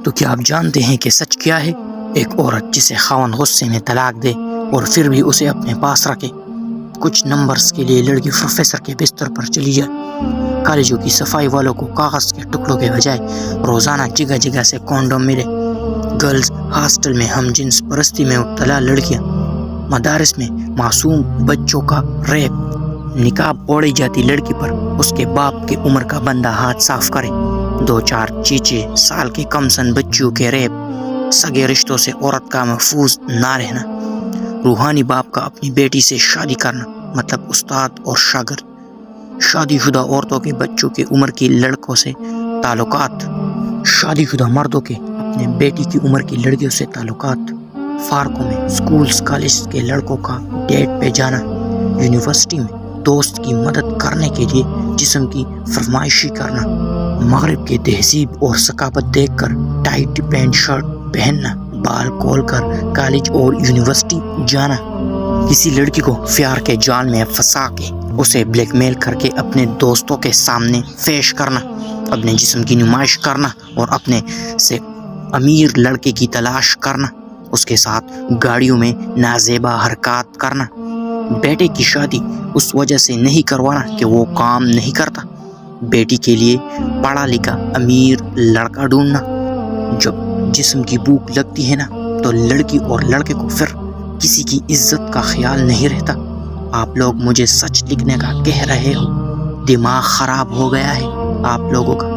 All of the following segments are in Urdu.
تو کیا آپ جانتے ہیں کہ سچ کیا ہے؟ ایک عورت جسے خاوند غصے میں طلاق دے اور پھر بھی اسے اپنے پاس رکھے، کچھ نمبرز کے لیے لڑکی پروفیسر کے بستر پر چلی جائے، کالجوں کی صفائی والوں کو کاغذ کے ٹکڑوں کے بجائے روزانہ جگہ جگہ سے کونڈوم ملے، گرلز ہاسٹل میں ہم جنس پرستی میں مبتلا لڑکیاں، مدارس میں معصوم بچوں کا ریپ، نقاب اوڑھی جاتی لڑکی پر اس کے باپ کی عمر کا بندہ ہاتھ صاف کرے، 2-4 سال کے کم سن بچیوں کے ریپ، سگے رشتوں سے عورت کا محفوظ نہ رہنا، روحانی باپ کا اپنی بیٹی سے شادی کرنا، مطلب استاد اور شاگرد، شادی شدہ عورتوں کے بچوں کی عمر کی لڑکوں سے تعلقات، شادی شدہ مردوں کے اپنے بیٹی کی عمر کی لڑکیوں سے تعلقات، پارکوں میں سکولز کالج کے لڑکوں کا ڈیٹ پہ جانا، یونیورسٹی میں دوست کی مدد کرنے کے لیے جسم کی فرمائشی کرنا، مغرب کے تہذیب اور ثقافت دیکھ کر ٹائٹ پینٹ شرٹ پہننا، بال کھول کر کالج اور یونیورسٹی جانا، کسی لڑکی کو پیار کے جال میں پھنسا کے اسے بلیک میل کر کے اپنے دوستوں کے سامنے پیش کرنا، اپنے جسم کی نمائش کرنا اور اپنے سے امیر لڑکے کی تلاش کرنا، اس کے ساتھ گاڑیوں میں نازیبا حرکات کرنا، بیٹے کی شادی اس وجہ سے نہیں کروانا کہ وہ کام نہیں کرتا، بیٹی کے لیے پڑھا لکھا امیر لڑکا ڈھونڈنا، جب جسم کی بھوک لگتی ہے نا تو لڑکی اور لڑکے کو پھر کسی کی عزت کا خیال نہیں رہتا۔ آپ لوگ مجھے سچ لکھنے کا کہہ رہے ہو، دماغ خراب ہو گیا ہے آپ لوگوں کا،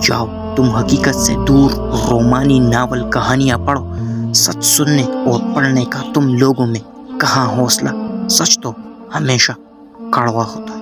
جاؤ تم حقیقت سے دور رومانی ناول کہانیاں پڑھو، سچ سننے اور پڑھنے کا تم لوگوں میں کہاں حوصلہ، سچ تو ہمیشہ کڑوا ہوتا ہے۔